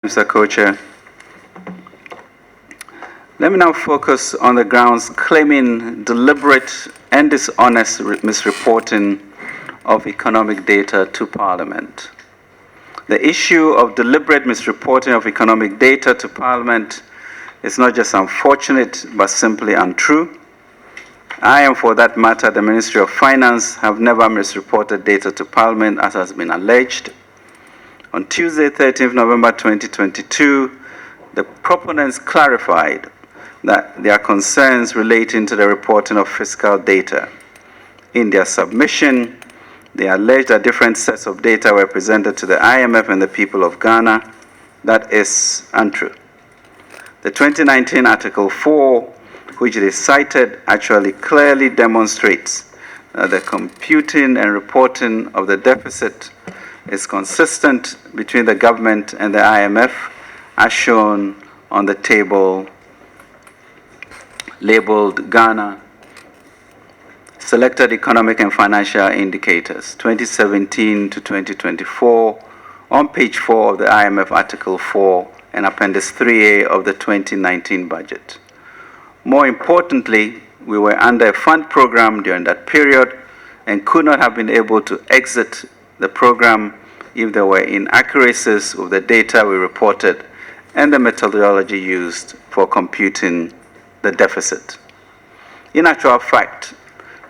Mr. Co-Chair. Let me now focus on the grounds claiming deliberate and dishonest misreporting of economic data to Parliament. The issue of deliberate misreporting of economic data to Parliament is not just unfortunate, but simply untrue. I, and for that matter, the Ministry of Finance, have never misreported data to Parliament as has been alleged. On Tuesday, 13th November 2022, the proponents clarified that their concerns relating to the reporting of fiscal data. In their submission, they alleged that different sets of data were presented to the IMF and the people of Ghana. That is untrue. The 2019 Article 4, which they cited, actually clearly demonstrates that the computing and reporting of the deficit is consistent between the government and the IMF, as shown on the table labeled Ghana Selected Economic and Financial Indicators, 2017 to 2024, on page 4 of the IMF Article 4 and Appendix 3A of the 2019 budget. More importantly, we were under a fund program during that period and could not have been able to exit the program if there were inaccuracies with the data we reported and the methodology used for computing the deficit. In actual fact,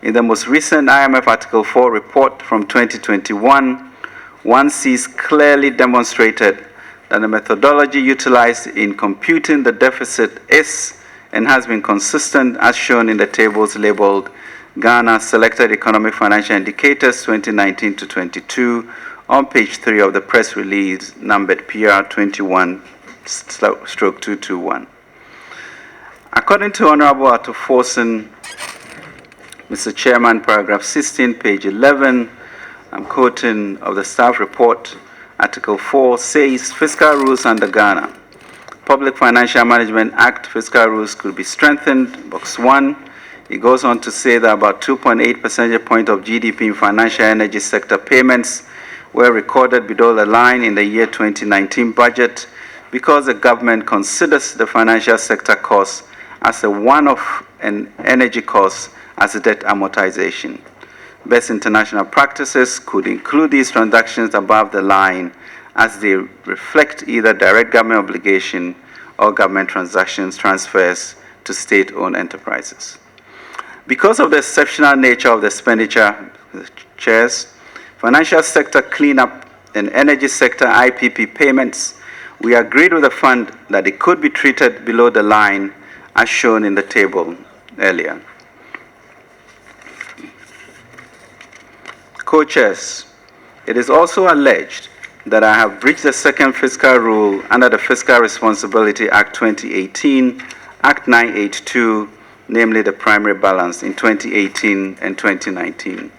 in the most recent IMF Article 4 report from 2021, one sees clearly demonstrated that the methodology utilized in computing the deficit is and has been consistent as shown in the tables labeled Ghana Selected Economic Financial Indicators 2019 to 22 on page 3 of the press release numbered PR 21/221. According to Honorable Atta, Mr. Chairman, paragraph 16, page 11, I'm quoting of the staff report, Article 4 says fiscal rules under Ghana Public Financial Management Act fiscal rules could be strengthened, box 1. It goes on to say that about 2.8 percentage point of GDP in financial energy sector payments were recorded below the line in the year 2019 budget because the government considers the financial sector cost as a one-off and energy cost as a debt amortization. Best international practices could include these transactions above the line as they reflect either direct government obligation or government transfers to state-owned enterprises. Because of the exceptional nature of the expenditure, chairs, financial sector cleanup and energy sector IPP payments, we agreed with the fund that it could be treated below the line as shown in the table earlier. Co-chairs, it is also alleged that I have breached the second fiscal rule under the Fiscal Responsibility Act 2018, Act 982, namely the primary balance in 2018 and 2019.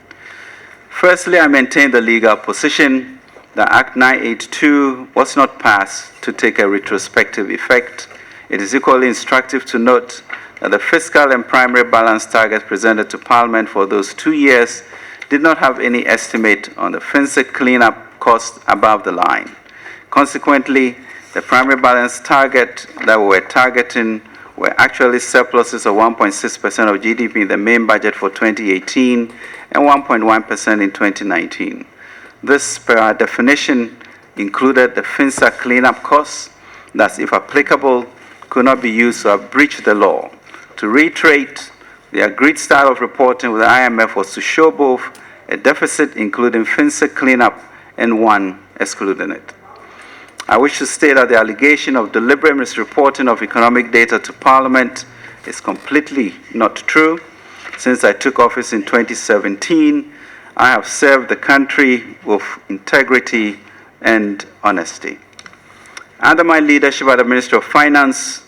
Firstly, I maintain the legal position that Act 982 was not passed to take a retrospective effect. It is equally instructive to note that the fiscal and primary balance targets presented to Parliament for those 2 years did not have any estimate on the FinCEN cleanup cost above the line. Consequently, the primary balance target that we were targeting were actually surpluses of 1.6% of GDP in the main budget for 2018 and 1.1% in 2019. This, per our definition, included the FinCEN cleanup costs that, if applicable, could not be used to have breached the law. To reiterate, the agreed style of reporting with the IMF was to show both a deficit including FinCEN cleanup and one excluding it. I wish to state that the allegation of deliberate misreporting of economic data to Parliament is completely not true. Since I took office in 2017, I have served the country with integrity and honesty. Under my leadership at the Ministry of Finance,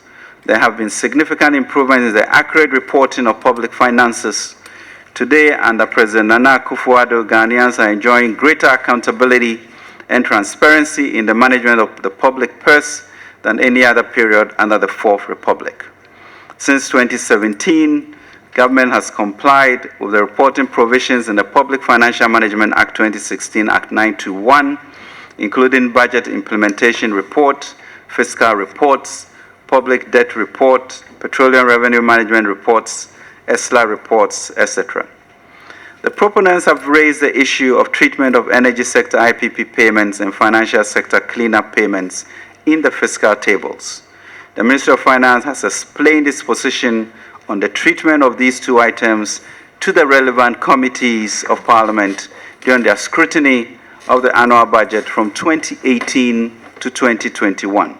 there have been significant improvements in the accurate reporting of public finances. Today, under President Nana Akufo-Addo, Ghanaians are enjoying greater accountability and transparency in the management of the public purse than any other period under the Fourth Republic. Since 2017, government has complied with the reporting provisions in the Public Financial Management Act 2016, Act 921, including budget implementation report, fiscal reports, public debt report, petroleum revenue management reports, ESLA reports, etc. The proponents have raised the issue of treatment of energy sector IPP payments and financial sector cleanup payments in the fiscal tables. The Ministry of Finance has explained its position on the treatment of these two items to the relevant committees of Parliament during their scrutiny of the annual budget from 2018 to 2021.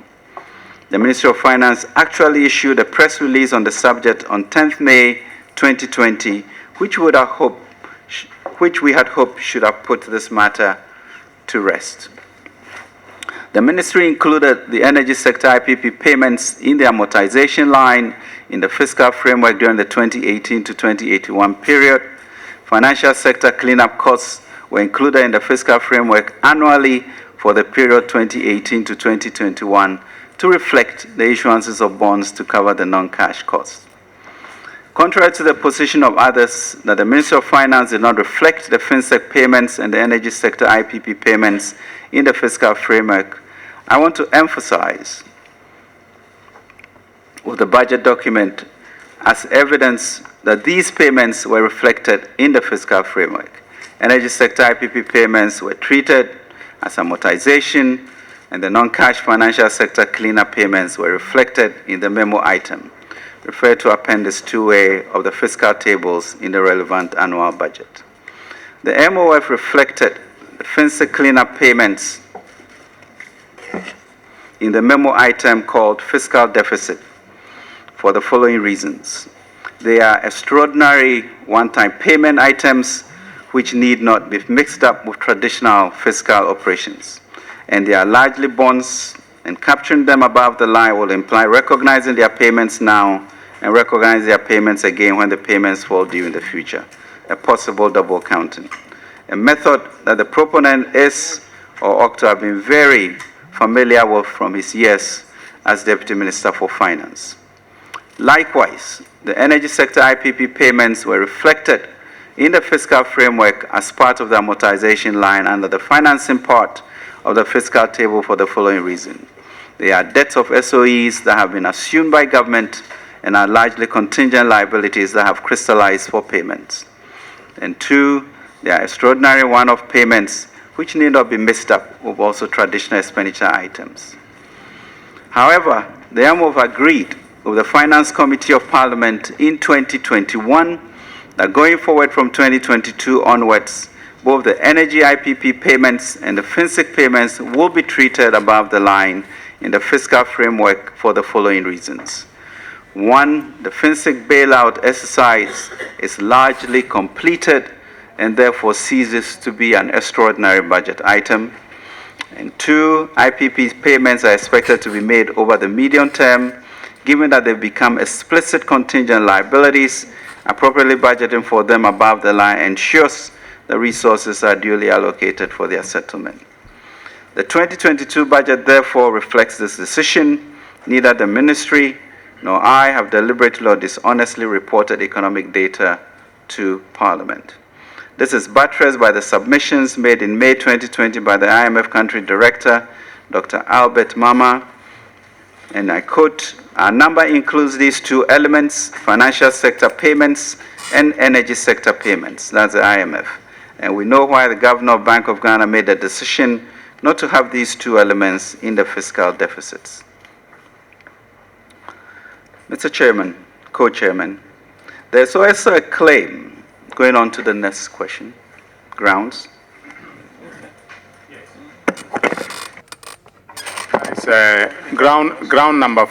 The Ministry of Finance actually issued a press release on the subject on 10th May 2020, which we had hoped should have put this matter to rest. The ministry included the energy sector IPP payments in the amortization line in the fiscal framework during the 2018 to 2081 period. Financial sector cleanup costs were included in the fiscal framework annually for the period 2018 to 2021 to reflect the issuances of bonds to cover the non-cash costs. Contrary to the position of others that the Ministry of Finance did not reflect the FinSec payments and the energy sector IPP payments in the fiscal framework, I want to emphasize with the budget document as evidence that these payments were reflected in the fiscal framework. Energy sector IPP payments were treated as amortization, and the non-cash financial sector cleanup payments were reflected in the memo item, referred to Appendix 2A of the fiscal tables in the relevant annual budget. The MOF reflected the FinSec cleanup payments in the memo item called fiscal deficit for the following reasons. They are extraordinary one-time payment items which need not be mixed up with traditional fiscal operations. And they are largely bonds, and capturing them above the line will imply recognizing their payments now and recognize their payments again when the payments fall due in the future, a possible double counting. A method that the proponent is or ought to have been very familiar with from his years as Deputy Minister for Finance. Likewise, the energy sector IPP payments were reflected in the fiscal framework as part of the amortization line under the financing part of the fiscal table for the following reason. They are debts of SOEs that have been assumed by government and are largely contingent liabilities that have crystallized for payments. And two, they are extraordinary one-off payments which need not be mixed up with also traditional expenditure items. However, the MOF agreed with the Finance Committee of Parliament in 2021 that going forward from 2022 onwards, both the energy IPP payments and the FinSec payments will be treated above the line in the fiscal framework for the following reasons. One, the FinSec bailout exercise is largely completed and therefore ceases to be an extraordinary budget item. And two, IPP payments are expected to be made over the medium term, given that they become explicit contingent liabilities. Appropriately budgeting for them above the line ensures the resources are duly allocated for their settlement. The 2022 budget therefore reflects this decision. Neither the ministry nor I have deliberately or dishonestly reported economic data to Parliament. This is buttressed by the submissions made in May 2020 by the IMF Country Director, Dr. Albert Mama, and I quote, "Our number includes these two elements, financial sector payments and energy sector payments." That's the IMF. And we know why the Governor of Bank of Ghana made the decision not to have these two elements in the fiscal deficits. Mr. Chairman, Co-Chairman, there's also a claim, going on to the next question, grounds. It's ground number